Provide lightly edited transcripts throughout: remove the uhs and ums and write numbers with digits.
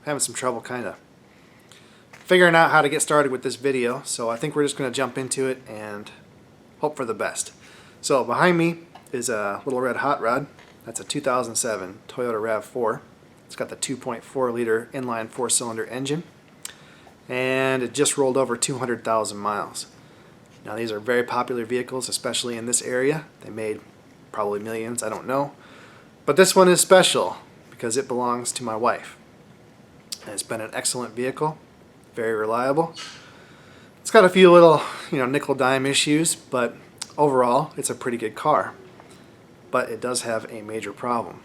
having some trouble kind of figuring out how to get started with this video, so I think we're just going to jump into it and hope for the best. So behind me is a little red hot rod. That's a 2007 Toyota Rav4. It's got the 2.4 liter inline 4-cylinder engine, and it just rolled over 200,000 miles. Now these are very popular vehicles, especially in this area. They made probably millions, I don't know. But this one is special because it belongs to my wife. And it's been an excellent vehicle, very reliable. It's got a few little, nickel dime issues, but overall it's a pretty good car. But it does have a major problem,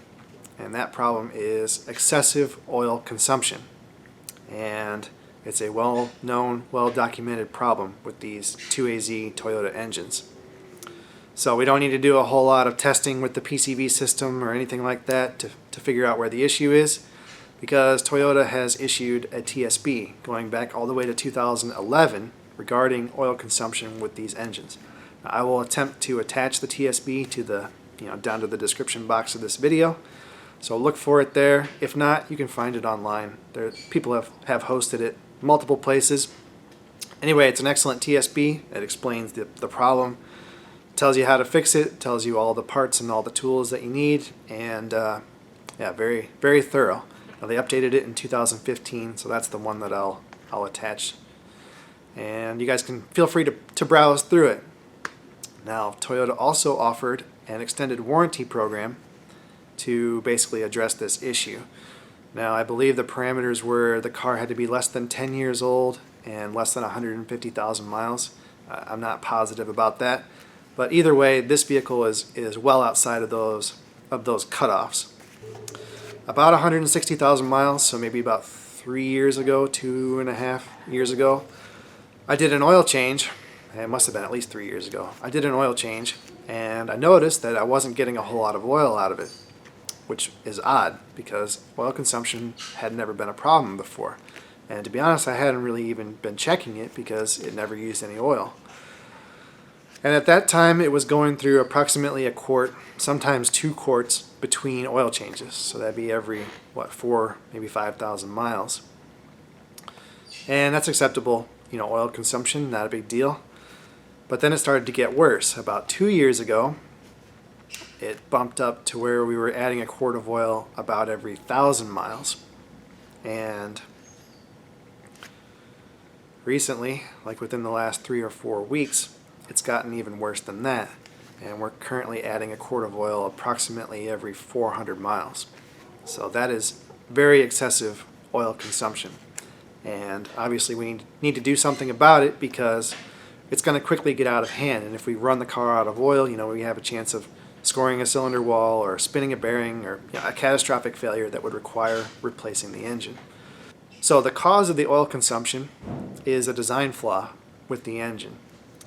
and that problem is excessive oil consumption. And it's a well-known, well-documented problem with these 2AZ Toyota engines. So we don't need to do a whole lot of testing with the PCV system or anything like that to figure out where the issue is, because Toyota has issued a TSB going back all the way to 2011 regarding oil consumption with these engines. Now, I will attempt to attach the TSB to the down to the description box of this video, so look for it there. If not, you can find it online. People have hosted it multiple places. Anyway, it's an excellent TSB. It explains the problem, tells you how to fix it, tells you all the parts and all the tools that you need, and yeah, very, very thorough. Now, they updated it in 2015, so that's the one that I'll attach. And you guys can feel free to browse through it. Now, Toyota also offered an extended warranty program to basically address this issue. Now, I believe the parameters were the car had to be less than 10 years old and less than 150,000 miles. I'm not positive about that, but either way, this vehicle is well outside of those cutoffs. About 160,000 miles, so maybe about 3 years ago, 2.5 years ago, I did an oil change. It must have been at least 3 years ago. I did an oil change, and I noticed that I wasn't getting a whole lot of oil out of it, which is odd because oil consumption had never been a problem before. And to be honest, I hadn't really even been checking it because it never used any oil. And at that time, it was going through approximately a quart, sometimes 2 quarts between oil changes. So that'd be every, 4, maybe 5,000 miles. And that's acceptable, oil consumption, not a big deal. But then it started to get worse. About 2 years ago, it bumped up to where we were adding a quart of oil about every 1,000 miles. And recently, like within the last 3 or 4 weeks, it's gotten even worse than that. And we're currently adding a quart of oil approximately every 400 miles. So that is very excessive oil consumption. And obviously we need to do something about it because it's going to quickly get out of hand. And if we run the car out of oil, we have a chance of scoring a cylinder wall or spinning a bearing or a catastrophic failure that would require replacing the engine. So the cause of the oil consumption is a design flaw with the engine.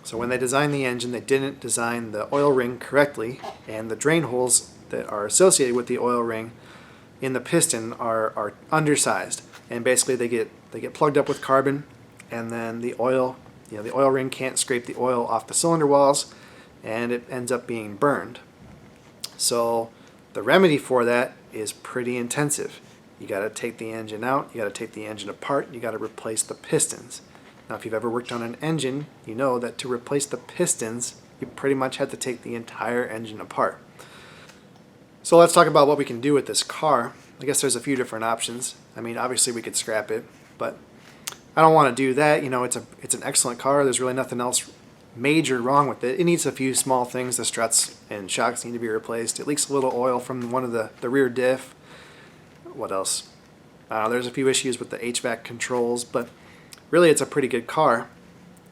So when they designed the engine, they didn't design the oil ring correctly, and the drain holes that are associated with the oil ring in the piston are undersized, and basically they get plugged up with carbon, and then the oil ring can't scrape the oil off the cylinder walls, and it ends up being burned. So the remedy for that is pretty intensive. You got to take the engine out, you got to take the engine apart, you got to replace the pistons. Now, if you've ever worked on an engine, you know that to replace the pistons, you pretty much have to take the entire engine apart. So let's talk about what we can do with this car. I guess there's a few different options. I mean, obviously we could scrap it, but I don't want to do that. It's an excellent car. There's really nothing else major wrong with it. It needs a few small things. The struts and shocks need to be replaced. It leaks a little oil from one of the rear diff. What else? There's a few issues with the HVAC controls, but really it's a pretty good car,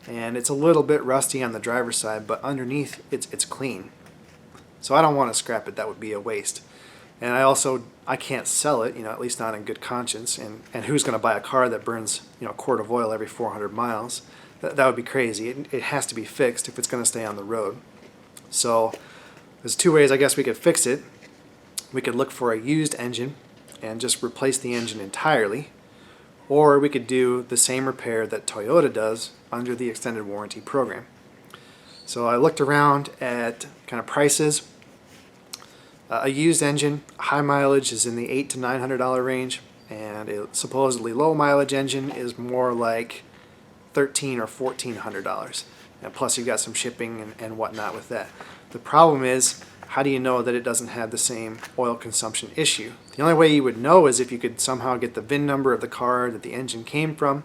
and it's a little bit rusty on the driver's side, but underneath it's clean. So I don't want to scrap it. That would be a waste. And I can't sell it, at least not in good conscience. And who's going to buy a car that burns a quart of oil every 400 miles? That would be crazy. It has to be fixed if it's going to stay on the road. So there's 2 ways I guess we could fix it. We could look for a used engine and just replace the engine entirely, or we could do the same repair that Toyota does under the extended warranty program. So I looked around at kind of prices. A used engine, high mileage, is in the $800 to $900 range, and a supposedly low mileage engine is more like $1,300 or $1,400, and plus you got some shipping and whatnot with that. The problem is, how do you know that it doesn't have the same oil consumption issue? The only way you would know is if you could somehow get the VIN number of the car that the engine came from,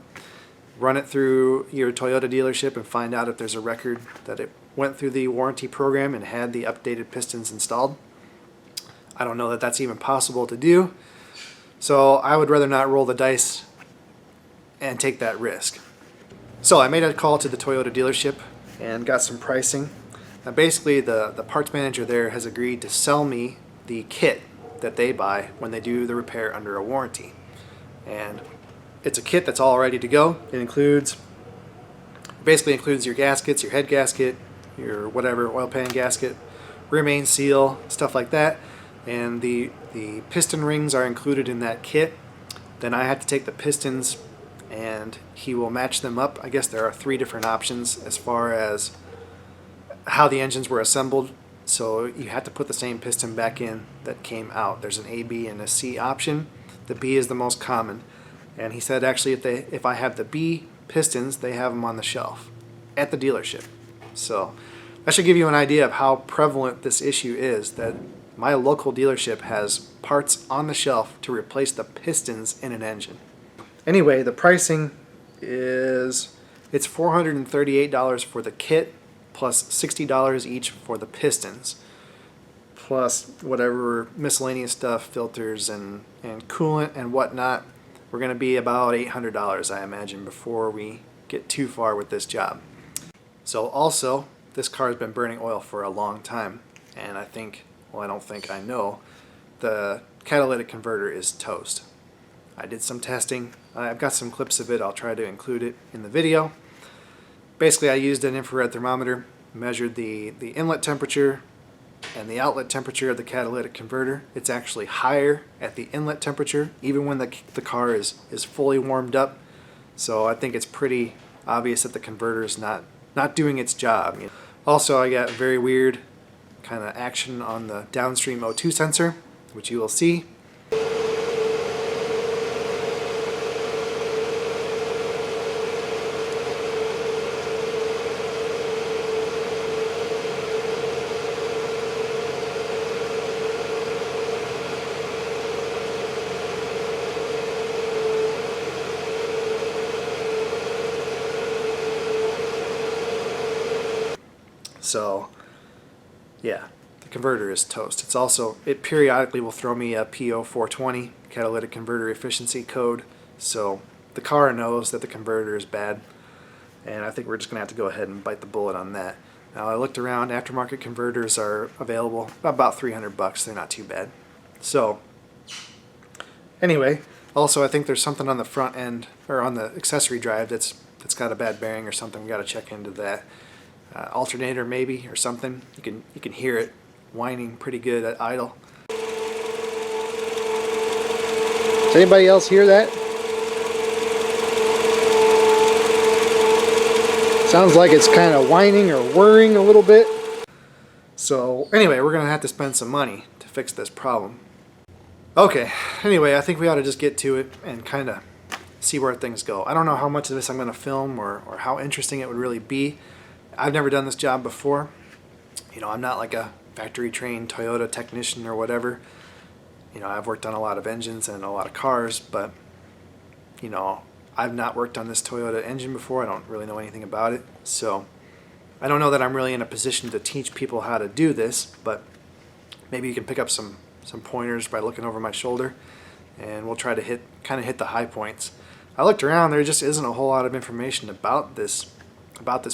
run it through your Toyota dealership and find out if there's a record that it went through the warranty program and had the updated pistons installed. I don't know that that's even possible to do, so I would rather not roll the dice and take that risk. So I made a call to the Toyota dealership and got some pricing. Now basically the parts manager there has agreed to sell me the kit that they buy when they do the repair under a warranty. And it's a kit that's all ready to go. It basically includes your gaskets, your head gasket, your whatever oil pan gasket, rear main seal, stuff like that. And the piston rings are included in that kit. Then I have to take the pistons and he will match them up. I guess there are 3 different options as far as how the engines were assembled. So you have to put the same piston back in that came out. There's an A, B, and a C option. The B is the most common. And he said actually if I have the B pistons, they have them on the shelf at the dealership. So that should give you an idea of how prevalent this issue is, that my local dealership has parts on the shelf to replace the pistons in an engine. Anyway, the pricing is, it's $438 for the kit, plus $60 each for the pistons, plus whatever miscellaneous stuff, filters and coolant and whatnot. We're going to be about $800, I imagine, before we get too far with this job. So also, this car has been burning oil for a long time, and I think, well, I don't think, I know, the catalytic converter is toast. I did some testing. I've got some clips of it. I'll try to include it in the video. Basically, I used an infrared thermometer, measured the inlet temperature and the outlet temperature of the catalytic converter. It's actually higher at the inlet temperature, even when the car is fully warmed up. So I think it's pretty obvious that the converter is not doing its job. Also, I got very weird kind of action on the downstream O2 sensor, which you will see. So yeah, the converter is toast. It periodically will throw me a PO420, catalytic converter efficiency code, so the car knows that the converter is bad, and I think we're just going to have to go ahead and bite the bullet on that. Now I looked around, aftermarket converters are available about $300, they're not too bad. So anyway, also I think there's something on the front end, or on the accessory drive that's got a bad bearing or something. We got to check into that. Alternator maybe, or something. You can hear it whining pretty good at idle. Does anybody else hear that? Sounds like it's kind of whining or whirring a little bit. So anyway, we're gonna have to spend some money to fix this problem. Okay, anyway, I think we ought to just get to it and kind of see where things go. I don't know how much of this I'm gonna film or how interesting it would really be. I've never done this job before. I'm not like a factory trained Toyota technician or whatever. I've worked on a lot of engines and a lot of cars, but I've not worked on this Toyota engine before. I don't really know anything about it, so I don't know that I'm really in a position to teach people how to do this, but maybe you can pick up some pointers by looking over my shoulder, and we'll try to hit the high points. I looked around, there just isn't a whole lot of information about this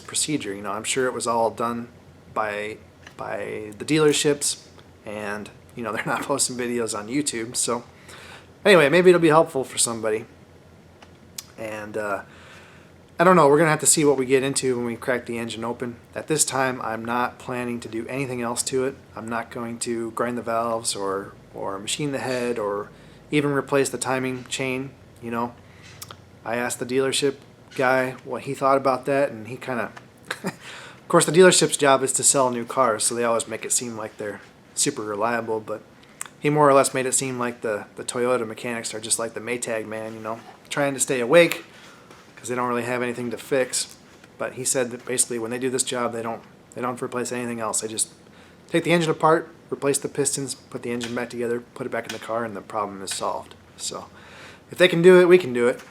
procedure. I'm sure it was all done by the dealerships, and they're not posting videos on YouTube. So anyway, maybe it'll be helpful for somebody. And I don't know, we're gonna have to see what we get into when we crack the engine open. At this time, I'm not planning to do anything else to it. I'm not going to grind the valves or machine the head or even replace the timing chain. I asked the dealership guy what he thought about that, and he kind of of course the dealership's job is to sell new cars, so they always make it seem like they're super reliable, but he more or less made it seem like the Toyota mechanics are just like the Maytag man, you know, trying to stay awake because they don't really have anything to fix. But he said that basically when they do this job, they don't replace anything else. They just take the engine apart, replace the pistons, put the engine back together, put it back in the car, and the problem is solved. So if they can do it, we can do it.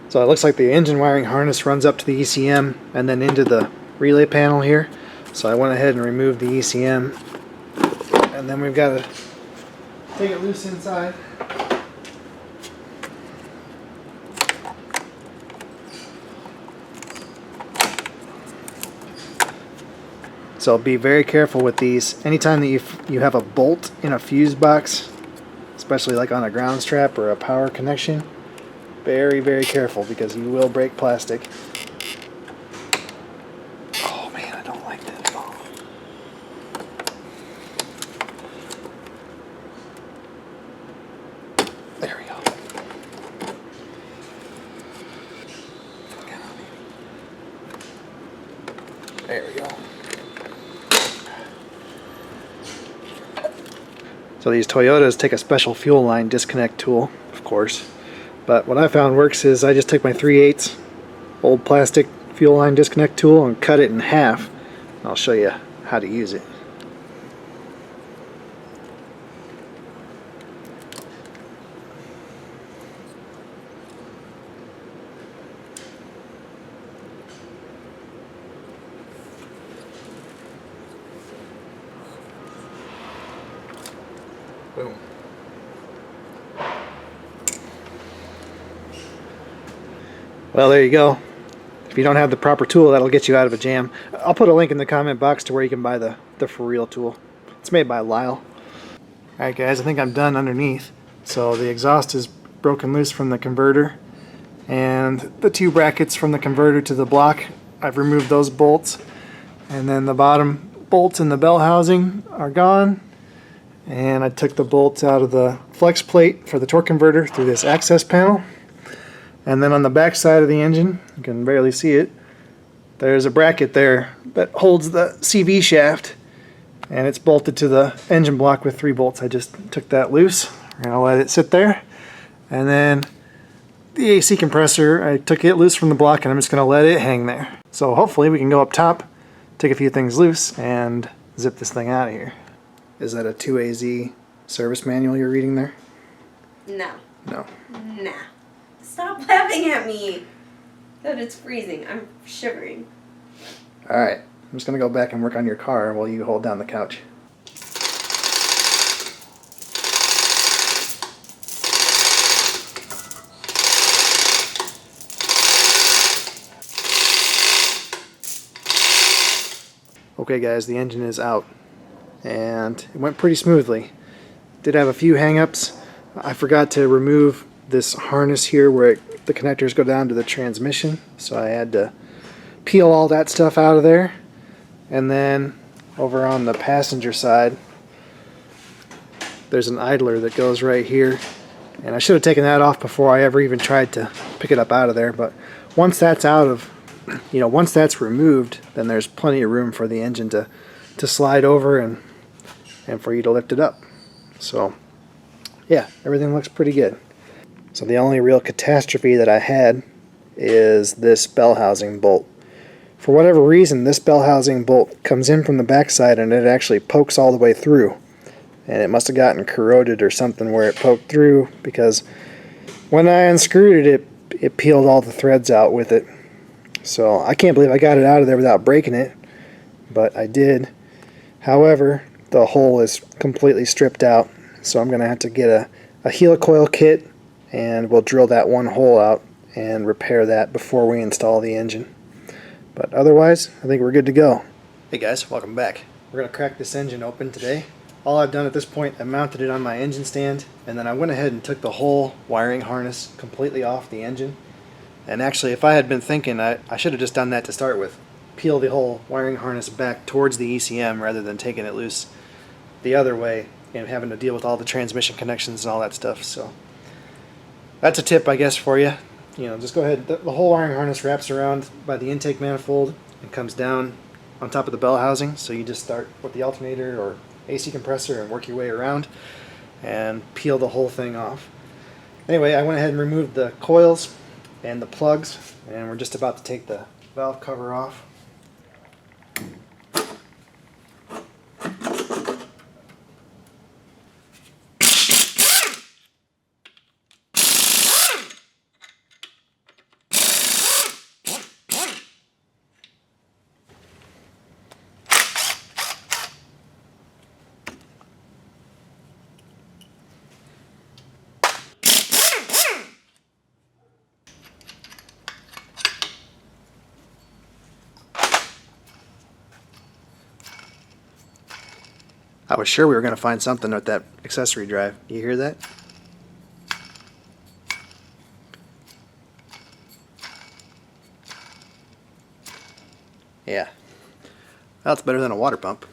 So it looks like the engine wiring harness runs up to the ECM and then into the relay panel here. So I went ahead and removed the ECM, and then we've got to take it loose inside. So be very careful with these. Anytime that you have a bolt in a fuse box, especially like on a ground strap or a power connection, very, very careful because you will break plastic. Oh man, I don't like that at all. There we go. There we go. So these Toyotas take a special fuel line disconnect tool, of course. But what I found works is I just took my 3/8 old plastic fuel line disconnect tool and cut it in half. I'll show you how to use it. Boom. Well, there you go. If you don't have the proper tool, that'll get you out of a jam. I'll put a link in the comment box to where you can buy the For Real tool. It's made by Lyle. Alright guys, I think I'm done underneath. So the exhaust is broken loose from the converter, And the two brackets from the converter to the block, I've removed those bolts. And then the bottom bolts in the bell housing are gone. And I took the bolts out of the flex plate for the torque converter through this access panel. And then on the back side of the engine, you can barely see it, there's a bracket there that holds the CV shaft, and it's bolted to the engine block with 3 bolts. I just took that loose. We're going to let it sit there. And then the AC compressor, I took it loose from the block and I'm just going to let it hang there. So hopefully we can go up top, take a few things loose, and zip this thing out of here. Is that a 2AZ service manual you're reading there? No. No. Nah. Stop laughing at me. Dude, it's freezing. I'm shivering. Alright, I'm just going to go back and work on your car while you hold down the couch. Okay guys, the engine is out and it went pretty smoothly. Did have a few hang-ups. I forgot to remove this harness here where the connectors go down to the transmission, so I had to peel all that stuff out of there. And then over on the passenger side there's an idler that goes right here, and I should have taken that off before I ever even tried to pick it up out of there, but once that's out of, once that's removed, then there's plenty of room for the engine to slide over and for you to lift it up. So yeah, everything looks pretty good. So the only real catastrophe that I had is this bell housing bolt. For whatever reason, this bell housing bolt comes in from the backside and it actually pokes all the way through. And it must have gotten corroded or something where it poked through, because when I unscrewed it, it peeled all the threads out with it. So I can't believe I got it out of there without breaking it, but I did. However, the hole is completely stripped out, so I'm going to have to get a helicoil kit, and we'll drill that one hole out and repair that before we install the engine. But otherwise, I think we're good to go. Hey guys, welcome back. We're going to crack this engine open today. All I've done at this point, I mounted it on my engine stand, and then I went ahead and took the whole wiring harness completely off the engine. And actually, if I had been thinking, I should have just done that to start with. Peel the whole wiring harness back towards the ECM rather than taking it loose the other way and having to deal with all the transmission connections and all that stuff. So that's a tip, I guess, for you. Just go ahead. The whole wiring harness wraps around by the intake manifold and comes down on top of the bell housing. So you just start with the alternator or AC compressor and work your way around and peel the whole thing off. Anyway, I went ahead and removed the coils and the plugs, and we're just about to take the valve cover off. I was sure we were going to find something with that accessory drive. You hear that? Yeah. That's better than a water pump.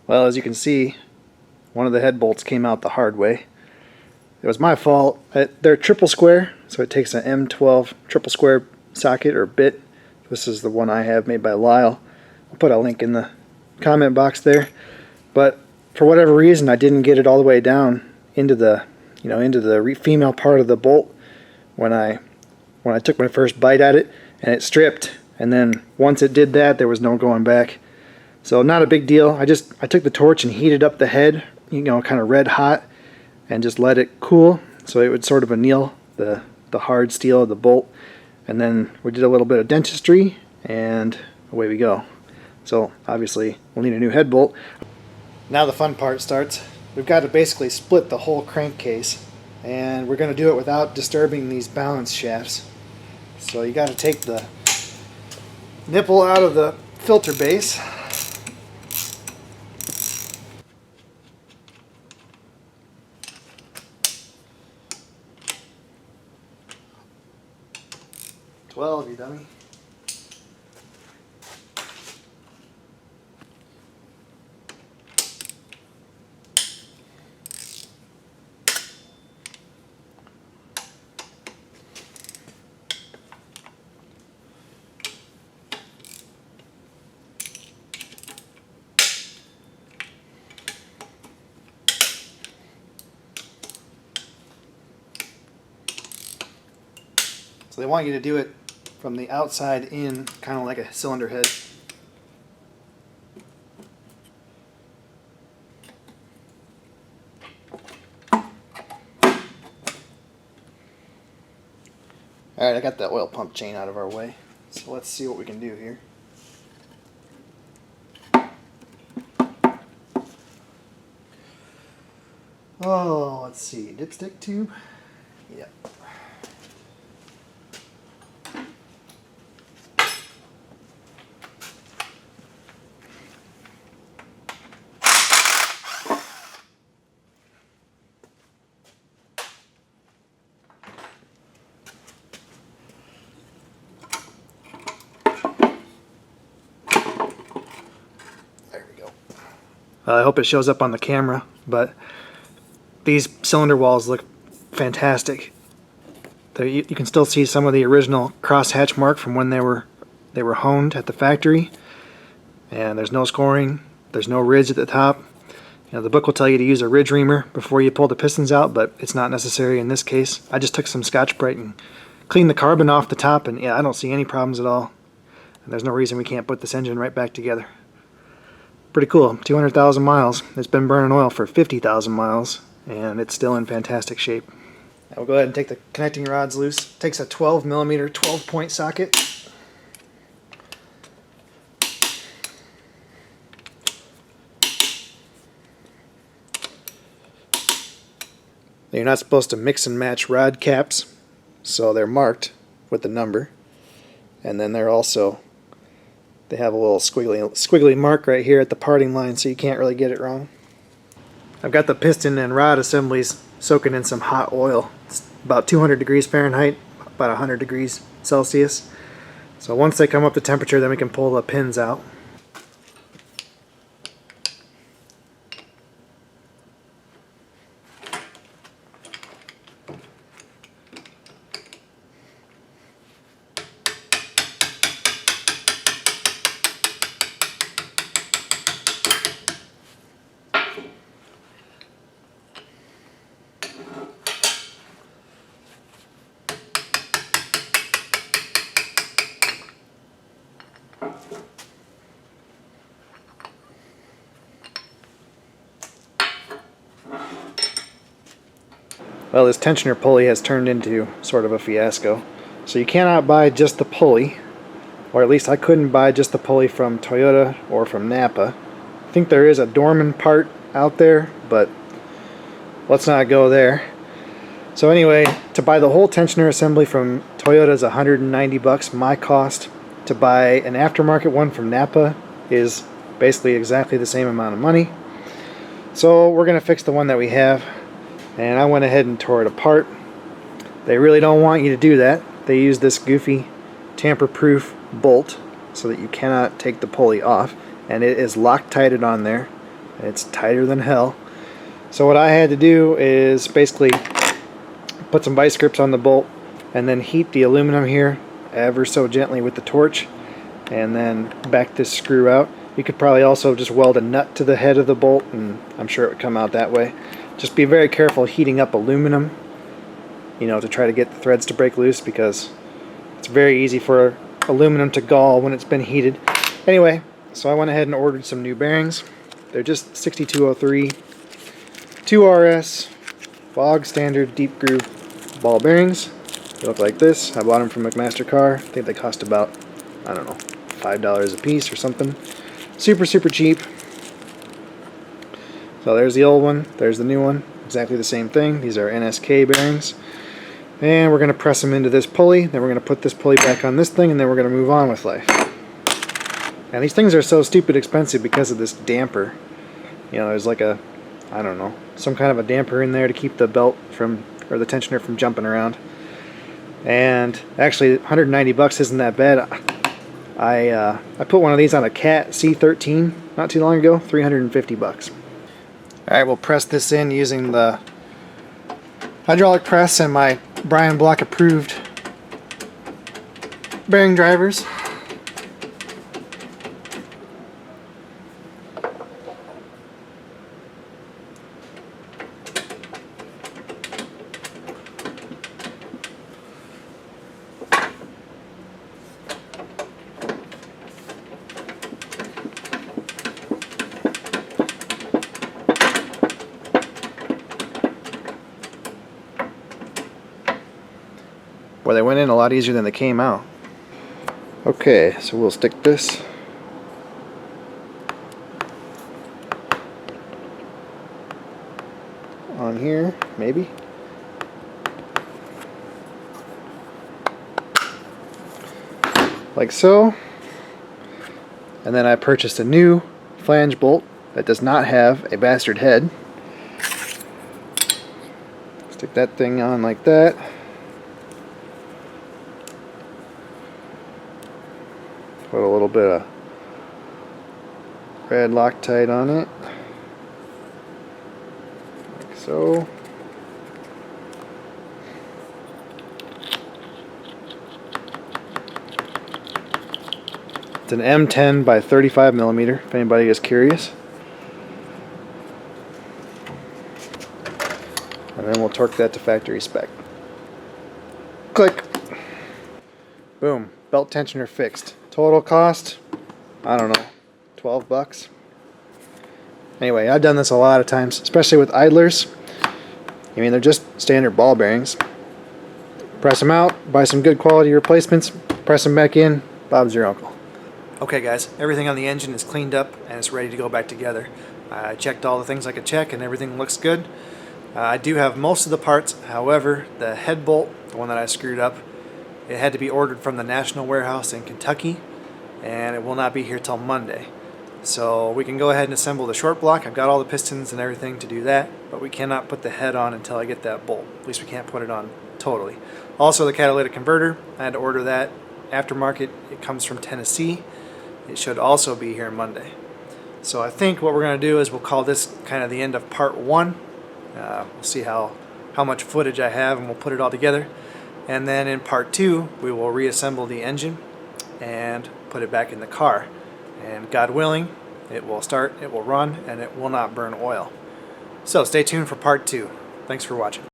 Well, as you can see, one of the head bolts came out the hard way. It was my fault. They're triple square, so it takes an M12 triple square socket or bit. This is the one I have, made by Lyle. I'll put a link in the comment box there. But for whatever reason, I didn't get it all the way down into the, into the female part of the bolt when I took my first bite at it, and it stripped. And then once it did that, there was no going back. So not a big deal. I took the torch and heated up the head, kind of red hot, and just let it cool so it would sort of anneal the hard steel of the bolt. And then we did a little bit of dentistry, and away we go. So obviously we'll need a new head bolt. Now the fun part starts. We've got to basically split the whole crankcase, and we're going to do it without disturbing these balance shafts. So you got to take the nipple out of the filter base. You dummy. So they want you to do it from the outside in, kind of like a cylinder head. Alright, I got that oil pump chain out of our way, so let's see what we can do here. Oh, let's see, dipstick tube? Yep. I hope it shows up on the camera, but these cylinder walls look fantastic. You can still see some of the original crosshatch mark from when they were honed at the factory, and there's no scoring, there's no ridge at the top. The book will tell you to use a ridge reamer before you pull the pistons out, but it's not necessary in this case. I just took some Scotch-Brite and cleaned the carbon off the top, and yeah, I don't see any problems at all. And there's no reason we can't put this engine right back together. Pretty cool. 200,000 miles. It's been burning oil for 50,000 miles, and it's still in fantastic shape. Now we'll go ahead and take the connecting rods loose. It takes a 12mm 12-point socket. You're not supposed to mix and match rod caps, so they're marked with the number, and then they have a little squiggly mark right here at the parting line, so you can't really get it wrong. I've got the piston and rod assemblies soaking in some hot oil. It's about 200 degrees Fahrenheit, about 100 degrees Celsius. So once they come up to temperature, then we can pull the pins out. Well, this tensioner pulley has turned into sort of a fiasco. So you cannot buy just the pulley, or at least I couldn't buy just the pulley from Toyota or from Napa. I think there is a Dorman part out there, but let's not go there. So anyway, to buy the whole tensioner assembly from Toyota is $190. My cost to buy an aftermarket one from Napa is basically exactly the same amount of money. So we're going to fix the one that we have, and I went ahead and tore it apart. They really don't want you to do that. They use this goofy tamper-proof bolt so that you cannot take the pulley off, and it is Loctited on there. It's tighter than hell. So what I had to do is basically put some vice grips on the bolt and then heat the aluminum here ever so gently with the torch and then back this screw out. You could probably also just weld a nut to the head of the bolt and I'm sure it would come out that way. Just be very careful heating up aluminum, you know, to try to get the threads to break loose, because it's very easy for aluminum to gall when it's been heated. Anyway, so I went ahead and ordered some new bearings. They're just 6203 2RS bog standard deep groove ball bearings. They look like this. I bought them from McMaster-Carr. I think they cost about, I don't know, $5 a piece or something. Super cheap. So there's the old one, there's the new one, exactly the same thing. These are NSK bearings. And we're going to press them into this pulley, then we're going to put this pulley back on this thing, and then we're going to move on with life. And these things are so stupid expensive because of this damper. You know, there's like a, I don't know, some kind of a damper in there to keep the belt from, or the tensioner from jumping around. And actually 190 bucks isn't that bad. I put one of these on a Cat C13 not too long ago, 350 bucks. Alright, we'll press this in using the hydraulic press and my Brian Block approved bearing drivers. Boy, they went in a lot easier than they came out. Okay, so we'll stick this on here, maybe. Like so. And then I purchased a new flange bolt that does not have a bastard head. Stick that thing on like that. Put a little bit of red Loctite on it, like so. It's an M10 by 35 millimeter, if anybody is curious. And then we'll torque that to factory spec. Click. Boom. Belt tensioner fixed. Total cost, I don't know, 12 bucks. Anyway, I've done this a lot of times, especially with idlers. I mean, they're just standard ball bearings. Press them out, buy some good quality replacements, press them back in, Bob's your uncle. Okay guys, everything on the engine is cleaned up and it's ready to go back together. I checked all the things I could check and everything looks good. I do have most of the parts, however, the head bolt, the one that I screwed up, it had to be ordered from the National Warehouse in Kentucky, and it will not be here till Monday. So we can go ahead and assemble the short block. I've got all the pistons and everything to do that, but we cannot put the head on until I get that bolt. At least we can't put it on totally. Also, the catalytic converter, I had to order that aftermarket. It comes from Tennessee. It should also be here Monday. So I think what we're going to do is we'll call this kind of the end of part one. We'll see how much footage I have, and we'll put it all together. And then in part two, we will reassemble the engine and put it back in the car. And God willing, it will start, it will run, and it will not burn oil. So stay tuned for part two. Thanks for watching.